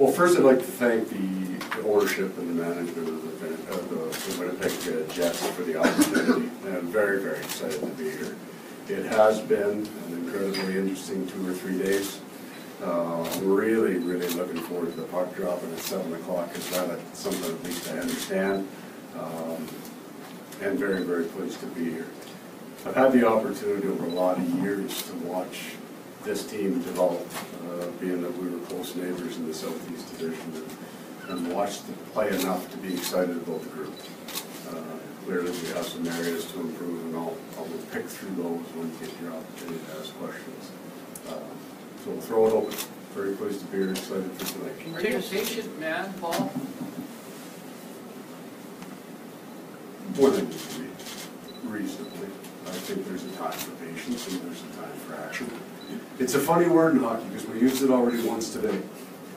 Well, first I'd like to thank the ownership and the management of the Winnipeg Jets for the opportunity. And I'm very, very excited to be here. It has been an incredibly interesting 2 or 3 days. I'm really, really looking forward to the puck dropping at 7 o'clock because that's something at least I understand. And very, very pleased to be here. I've had the opportunity over a lot of years to watch this team develop, being that we were close neighbors in the Southeast Division, and watched them play enough to be excited about the group. Clearly we have some areas to improve, and I'll pick through those when you get your opportunity to ask questions. So we'll throw it open. Very pleased to be here, excited for tonight. Are you a patient man, Paul? More than reasonably. I think there's a time for patience and there's a time for action. It's a funny word in hockey because we used it already once today,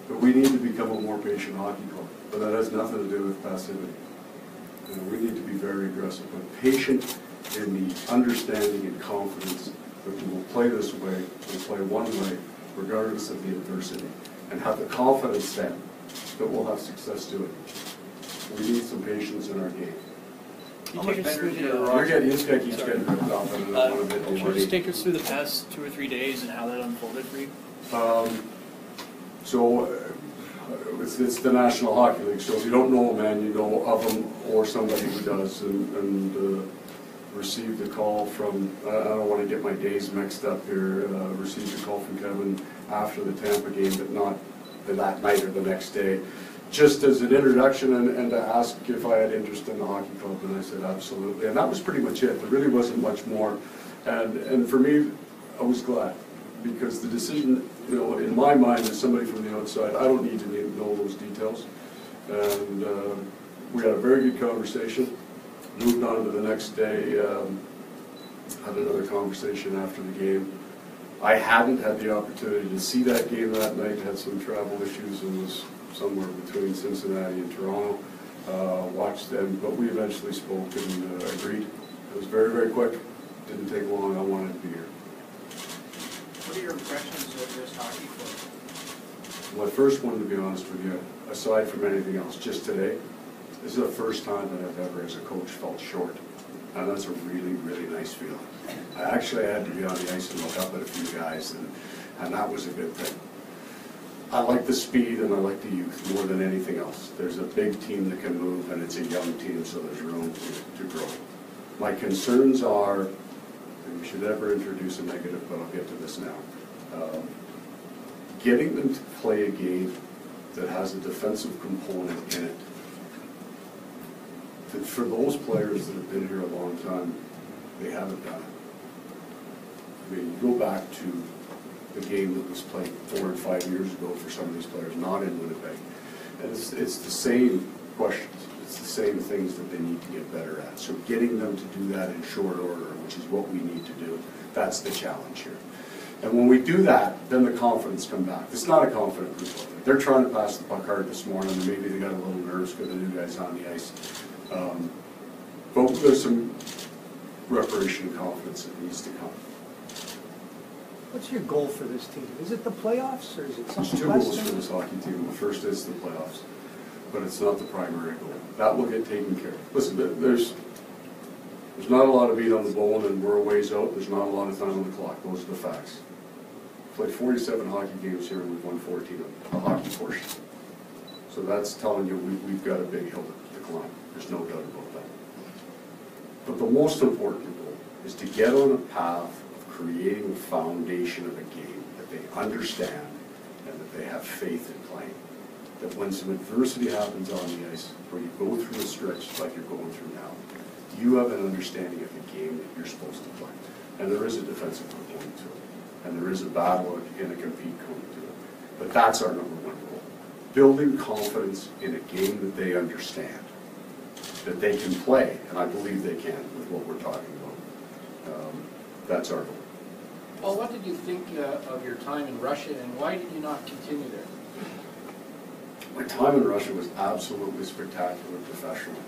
but we need to become a more patient hockey club. But that has nothing to do with passivity. You know, we need to be very aggressive, but patient in the understanding and confidence that we will play this way, we'll play one way, regardless of the adversity, and have the confidence then that we'll have success doing it. We need some patience in our game. How much better did This guy keeps getting ripped off, and I don't want to Can you just take us through the past 2 or 3 days and how that unfolded for you? It's the National Hockey League, so if you don't know a man, you know of him or somebody who does, and received a call from, I don't want to get my days mixed up here, received a call from Kevin after the Tampa game, but not that night or the next day, just as an introduction and to ask if I had interest in the hockey club, and I said absolutely, and that was pretty much it. There really wasn't much more, and for me, I was glad, because the decision, you know, in my mind, as somebody from the outside, I don't need to know those details, and we had a very good conversation, moved on to the next day, had another conversation after the game. I hadn't had the opportunity to see that game that night, had some travel issues, and was somewhere between Cincinnati and Toronto, watched them, but we eventually spoke and agreed. It was very, very quick, didn't take long, I wanted to be here. What are your impressions of this hockey club? My first one, to be honest with you, aside from anything else, just today, this is the first time that I've ever, as a coach, felt short. And that's a really, really nice feeling. I actually had to be on the ice and look up at a few guys, and that was a good thing. I like the speed and I like the youth more than anything else. There's a big team that can move, and it's a young team, so there's room to grow. My concerns are, and we should never introduce a negative, but I'll get to this now. Getting them to play a game that has a defensive component in it. For those players that have been here a long time, they haven't done it. I mean, you go back to the game that was played 4 and 5 years ago for some of these players, not in Winnipeg. And it's the same questions. It's the same things that they need to get better at. So getting them to do that in short order, which is what we need to do, that's the challenge here. And when we do that, then the confidence comes back. It's not a confident group. They're trying to pass the puck hard this morning, and maybe they got a little nervous because the new guy's on the ice. But there's some reparation confidence that needs to come. What's your goal for this team? Is it the playoffs, or is it There's something 2 less goals than for this hockey team. The first is the playoffs, but it's not the primary goal. That will get taken care of. Listen, there's not a lot of meat on the bone, and we're a ways out. There's not a lot of time on the clock. Those are the facts. Played 47 hockey games here, and we've won 14 of them, the hockey portion. So that's telling you we've got a big hill to climb. There's no doubt about that. But the most important goal is to get on a path of creating a foundation of a game that they understand and that they have faith in playing. That when some adversity happens on the ice, where you go through a stretch like you're going through now, you have an understanding of the game that you're supposed to play. And there is a defensive component to it. And there is a battle and a compete component to it. But that's our number one goal. Building confidence in a game that they understand, that they can play, and I believe they can with what we're talking about. That's our goal. Well, what did you think of your time in Russia, and why did you not continue there? My time in Russia was absolutely spectacular professionally.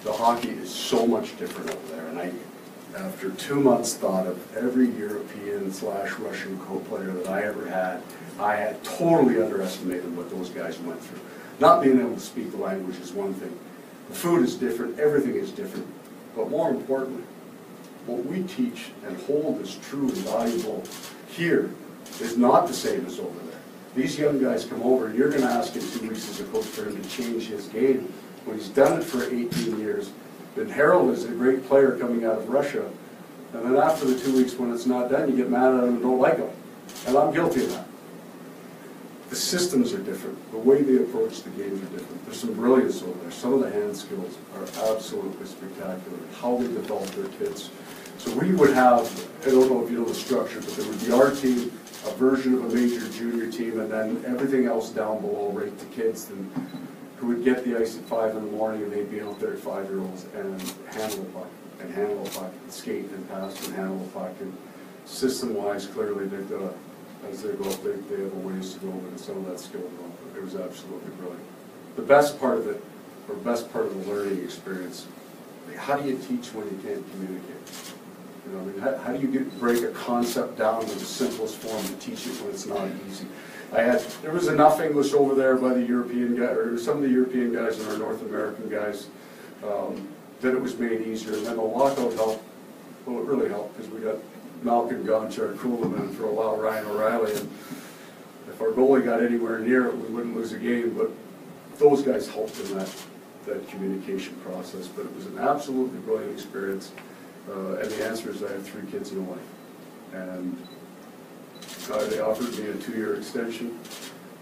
The hockey is so much different over there, and after 2 months thought of every European/Russian co-player that I ever had, I had totally underestimated what those guys went through. Not being able to speak the language is one thing. The food is different, everything is different. But more importantly, what we teach and hold as true and valuable here is not the same as over there. These young guys come over, and you're going to ask in 2 weeks as a coach for him to change his game. When he's done it for 18 years, been heralded as a great player coming out of Russia, and then after the 2 weeks when it's not done, you get mad at him and don't like him. And I'm guilty of that. The systems are different. The way they approach the games are different. There's some brilliance over there. Some of the hand skills are absolutely spectacular. How they develop their kids. So we would have, I don't know if you know the structure, but there would be our team, a version of a major junior team, and then everything else down below, right to kids, who would get the ice at 5 in the morning, and they'd be out there at 5-year-olds and handle the puck, and skate and pass and handle the puck. And system-wise, clearly they've got a, as they go up, they have a ways to go, and some of that skill development. It was absolutely brilliant. The best part of it, or best part of the learning experience, how do you teach when you can't communicate? You know, I mean, how do you break a concept down to the simplest form to teach it when it's not easy? There was enough English over there by the European guy, or some of the European guys and our North American guys, that it was made easier. And then the lockout helped. Well, it really helped because we got Malcolm Gonchar, Kuhlman for a while, Ryan O'Reilly, and if our goalie got anywhere near it, we wouldn't lose a game. But those guys helped in that communication process. But it was an absolutely brilliant experience. And the answer is I have 3 kids and a wife. And they offered me a 2-year extension.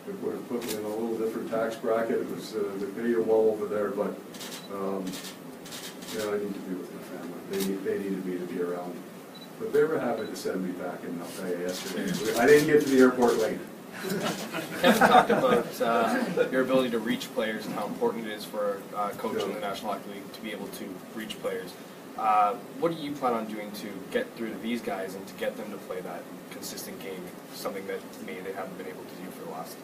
It would have put me in a little different tax bracket. It was the pay you well over there, but I need to be with my family. They needed me to be around. But they were happy to send me back, and I'll tell you yesterday, I didn't get to the airport late. Kevin talked about your ability to reach players and how important it is for a coach in the National Hockey League to be able to reach players. What do you plan on doing to get through to these guys and to get them to play that consistent game, something that maybe they haven't been able to do for the last?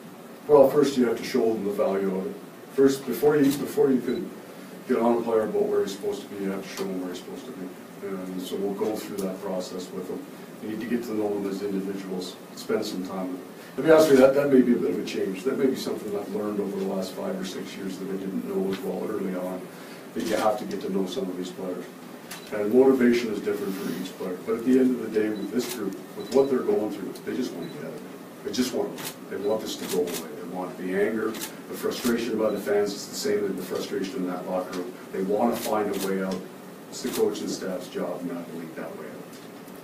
Well, first you have to show them the value of it. First, before you can get on a player boat where he's supposed to be, you have to show him where he's supposed to be. And so we'll go through that process with them. You need to get to know them as individuals, spend some time with them. To be honest with you, that may be a bit of a change. That may be something I've learned over the last 5 or 6 years that I didn't know as well early on, that you have to get to know some of these players. And motivation is different for each player. But at the end of the day, with this group, with what they're going through, they just want to get out of it. They want this to go away. They want the anger, the frustration by the fans. It's the same as the frustration in that locker room. They want to find a way out. It's the coaching staff's job not to lead that way out.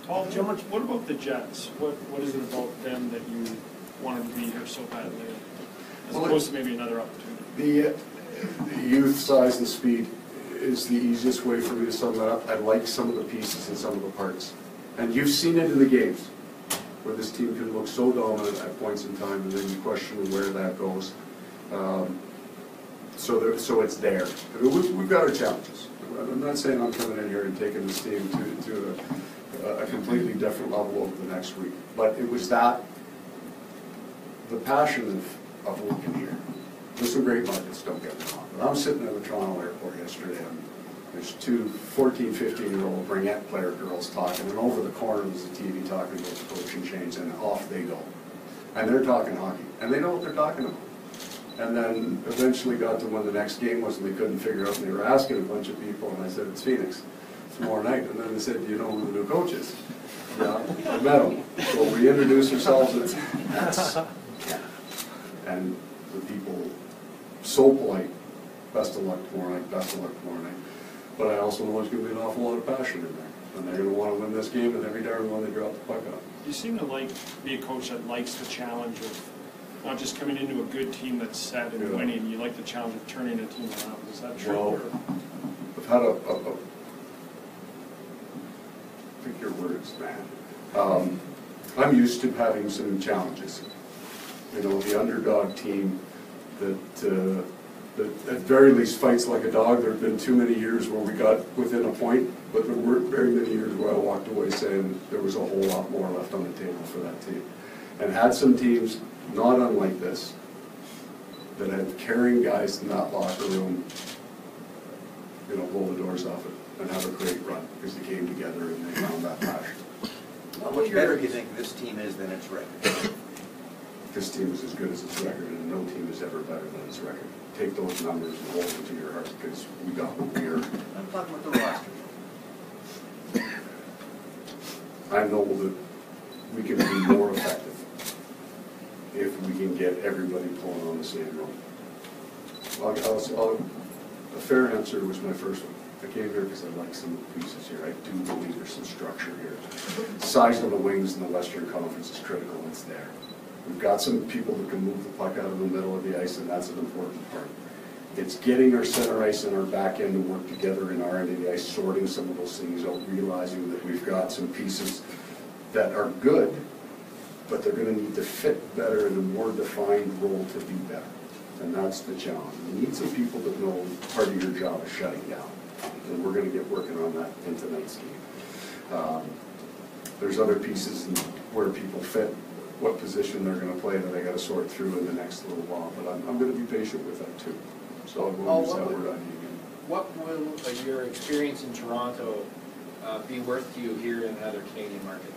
Paul, what about the Jets? What is it about them that you wanted to be here so badly, as opposed to maybe another opportunity? The youth, size, and speed is the easiest way for me to sum that up. I like some of the pieces and some of the parts. And you've seen it in the games, where this team can look so dominant at points in time, and then you question where that goes. So it's there. We've got our challenges. I'm not saying I'm coming in here and taking this team to a completely different level over the next week. But it was the passion of working here. There's some great markets, don't get me wrong. But I'm sitting at the Toronto airport yesterday, and there's 2 14, 15-year-old Ringette player girls talking, and over the corner there's a TV talking about the coaching change, and off they go. And they're talking hockey, and they know what they're talking about. And then eventually got to when the next game was, and they couldn't figure out, and they were asking a bunch of people, and I said, it's Phoenix tomorrow night. And then they said, do you know who the new coach is? Yeah, I met him. So we introduced ourselves, and that's Canada. And the people, so polite, best of luck tomorrow night, best of luck tomorrow night. But I also know there's going to be an awful lot of passion in there. And they're going to want to win this game, and every darn one they drop the puck up. You seem to be a coach that likes the challenge of not just coming into a good team that's set and winning. You like the challenge of turning a team around. Is that true? Well, I've had pick your words, man. I'm used to having some challenges. You know, the underdog team that at very least fights like a dog. There have been too many years where we got within a point, but there weren't very many years where I walked away saying there was a whole lot more left on the table for that team. And had some teams, not unlike this, that had carrying guys in that locker room, blow the doors off it. and have a great run, because they came together and they found that passion. How much better do you think this team is than its record? This team is as good as its record, and no team is ever better than its record. Take those numbers and hold them to your heart, because we got what we earned. I'm talking about the roster. I know that we can be more effective if we can get everybody pulling on the same rope. A fair answer was my first one. I came here because I like some of the pieces here. I do believe there's some structure here. Size of the wings in the Western Conference is critical. It's there. We've got some people that can move the puck out of the middle of the ice, and that's an important part. It's getting our center ice and our back end to work together in our end of the ice, sorting some of those things out, realizing that we've got some pieces that are good, but they're going to need to fit better in a more defined role to be better. And that's the challenge. We need some people that know part of your job is shutting down. And we're going to get working on that in tonight's game. There's other pieces in where people fit, what position they're going to play that I got to sort through in the next little while. But I'm going to be patient with that too. So I won't use that word on you again. What will your experience in Toronto be worth to you here in another Canadian market?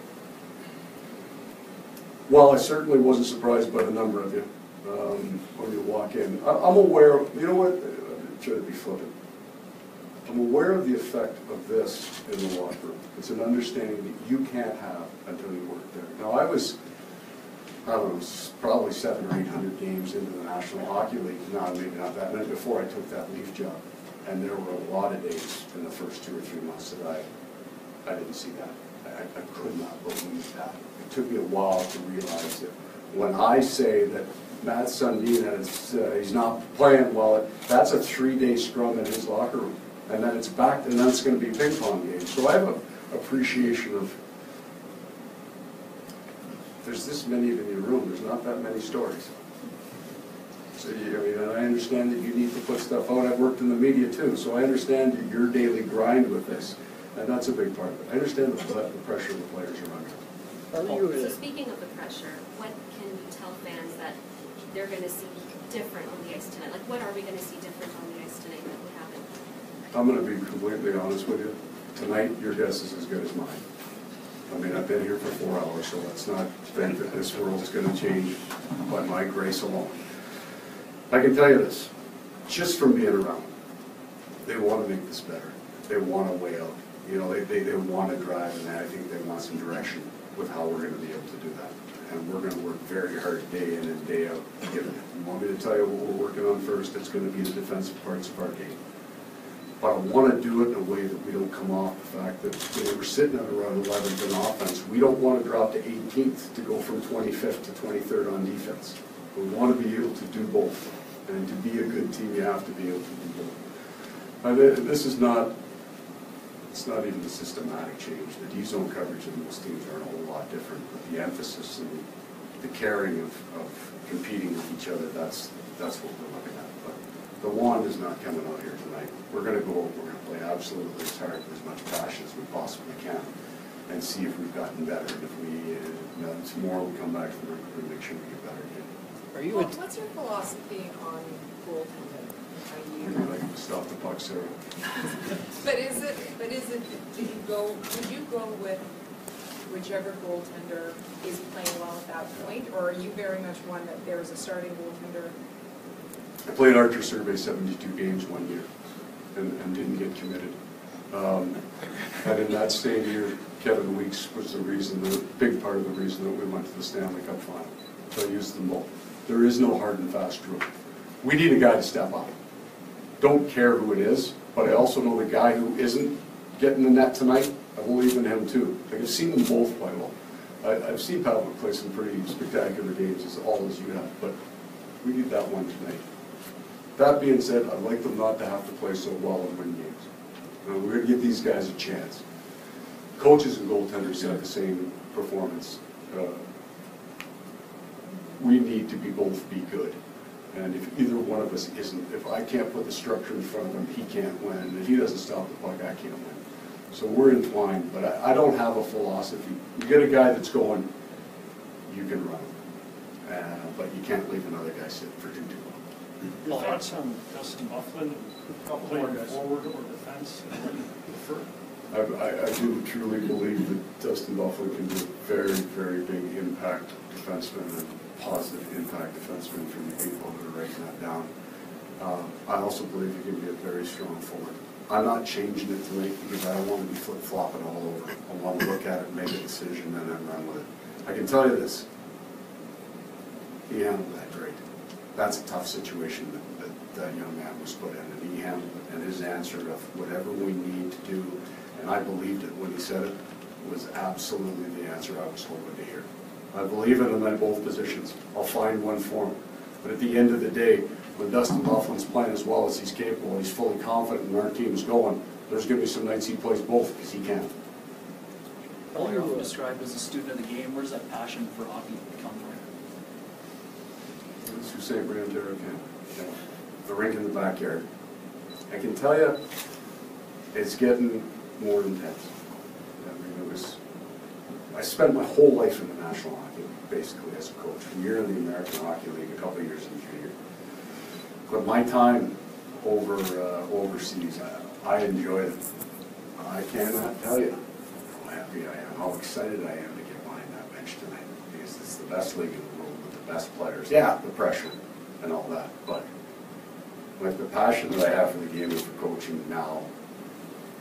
Well, I certainly wasn't surprised by the number of you when you walk in. I'm aware of, you know what, I'm trying to be flippant. I'm aware of the effect of this in the locker room. It's an understanding that you can't have until you work there. Now, I was, I don't know, probably 700 or 800 games into the National Hockey League. No, maybe not that many before I took that Leaf job. And there were a lot of days in the first 2 or 3 months that I didn't see that. I could not believe that. It took me a while to realize that when I say that Matt Sundin, he's not playing well, that's a 3-day scrum in his locker room. And then it's back, and then it's going to be ping pong games. So I have an appreciation of, there's this many in your room, there's not that many stories. So, and I understand that you need to put stuff out. I've worked in the media too, so I understand your daily grind with this. And that's a big part of it. I understand the pressure the players are under. So speaking of the pressure, what can you tell fans that they're going to see different on the ice tonight? Like, what are we going to see different on the ice tonight that we haven't? I'm going to be completely honest with you. Tonight, your guess is as good as mine. I mean, I've been here for 4 hours, so let's not think that this world is going to change by my grace alone. I can tell you this, just from being around, they want to make this better. They want to weigh out. You know, they want to drive, and I think they want some direction with how we're going to be able to do that. And we're going to work very hard day in and day out. You want me to tell you what we're working on first? It's going to be the defensive parts of our game. But I want to do it in a way that we don't come off the fact that we're sitting at around 11th in offense. We don't want to drop to 18th to go from 25th to 23rd on defense. We want to be able to do both. And to be a good team, you have to be able to do both. This is not, it's not even a systematic change. The D-zone coverage in most teams are a whole lot different. But the emphasis and the caring of competing with each other, that's what we're looking at. But the wand is not coming out here tonight. We're going to go, we're going to play absolutely as hard and as much passion as we possibly can and see if we've gotten better. And if we, tomorrow we come back to the rink and make sure we get better again. Are you What's your philosophy on goaltending? Maybe like stop the puck, Sarah. But is it, would you go with whichever goaltender is playing well at that point, or are you very much one that there's a starting goaltender? I played Archer Survey 72 games one year and didn't get committed. And in that same year, Kevin Weeks was the big part of the reason that we went to the Stanley Cup final. So I used them both. There is no hard and fast rule. We need a guy to step up. Don't care who it is, but I also know the guy who isn't getting the net tonight, I believe in him too. Like, I've seen them both play well. I've seen Pavel play some pretty spectacular games, as all as you have, but we need that one tonight. That being said, I'd like them not to have to play so well and win games. We're going to give these guys a chance. Coaches and goaltenders have the same performance. We need to both be good. And if either one of us isn't, if I can't put the structure in front of him, he can't win. And if he doesn't stop the puck, I can't win. So we're entwined, but I don't have a philosophy. You get a guy that's going, you can run him. But you can't leave another guy sitting for too long. Your thoughts on Dustin Bufflin, playing forward or defense? What do you prefer? I do truly believe that Dustin Bufflin can be a very, very big impact defenseman and positive impact defenseman from the people who are writing that down. I also believe he can be a very strong forward. I'm not changing it tonight because I don't want to be flip-flopping all over. I want to look at it, make a decision, and then run with it. I can tell you this, he handled that great. That's a tough situation that young man was put in, and he handled it. And his answer of whatever we need to do, and I believed it when he said it, was absolutely the answer I was hoping to hear. I believe in him in both positions. I'll find one for him. But at the end of the day, when Dustin Bufflin's playing as well as he's capable, he's fully confident and our team's going, there's going to be some nights he plays both because he can. Paul, you're often described as a student of the game. Where does that passion for hockey come from? It's St. Bray, Ontario, Canada. The rink in the backyard. I can tell you, it's getting more intense. I mean, I spent my whole life in the National Hockey League, basically, as a coach. A year in the American Hockey League, a couple of years in junior. But my time overseas, I enjoyed it. I cannot tell you how happy I am, how excited I am to get behind that bench tonight. Because it's the best league in the world with the best players. Yeah, the pressure and all that, but like the passion that I have for the game and for coaching now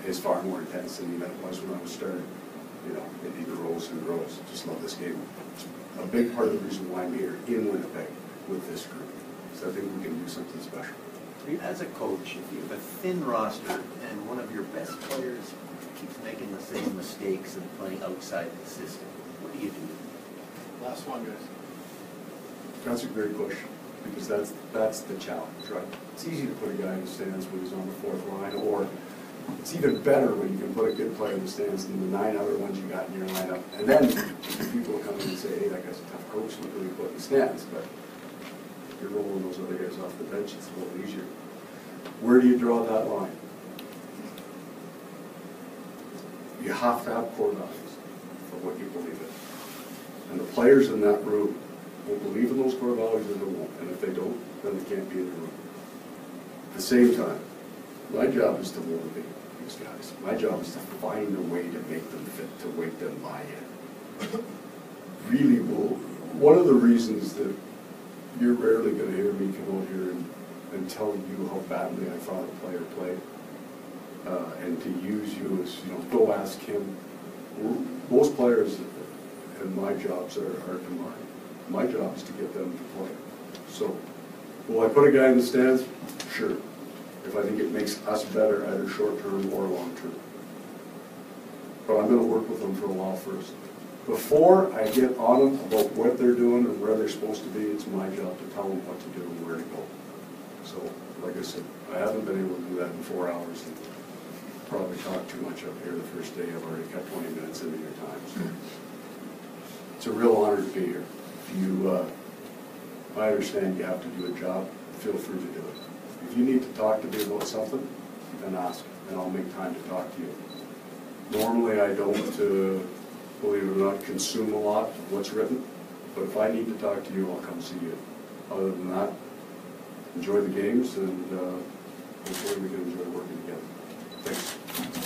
is far more intense than even it was when I was starting. You know, it either grows and grows. Just love this game. It's a big part of the reason why I'm here in Winnipeg with this group. So I think we can do something special. As a coach, if you have a thin roster and one of your best players keeps making the same mistakes and playing outside the system, what do you do? Last one, guys. That's a great question, because that's the challenge, right? It's easy to put a guy in the stands when he's on the fourth line, or it's even better when you can put a good player in the stands than the 9 other ones you got in your lineup. And then people will come in and say, hey, that guy's a tough coach, look who he put in the stands. But you're rolling those other guys off the bench, it's a little easier. Where do you draw that line? You have to have core values for what you believe in. And the players in that room will believe in those core values or they won't. And if they don't, then they can't be in the room. At the same time, my job is to motivate these guys. My job is to find a way to make them fit, to make them buy in. Really, one of the reasons that you're rarely going to hear me come out here and tell you how badly I thought a player played, and to use you as, go ask him. Most players and my jobs are combined. My job is to get them to play. So, will I put a guy in the stands? Sure. If I think it makes us better, either short-term or long-term. But I'm going to work with them for a while first. Before I get on them about what they're doing and where they're supposed to be, it's my job to tell them what to do and where to go. So, like I said, I haven't been able to do that in 4 hours. And probably talked too much up here the first day. I've already cut 20 minutes into your time. So it's a real honor to be here. I understand you have to do a job. Feel free to do it. If you need to talk to me about something, then ask, and I'll make time to talk to you. Normally, I don't, believe it or not, consume a lot of what's written, but if I need to talk to you, I'll come see you. Other than that, enjoy the games, and hopefully we can enjoy working together. Thanks.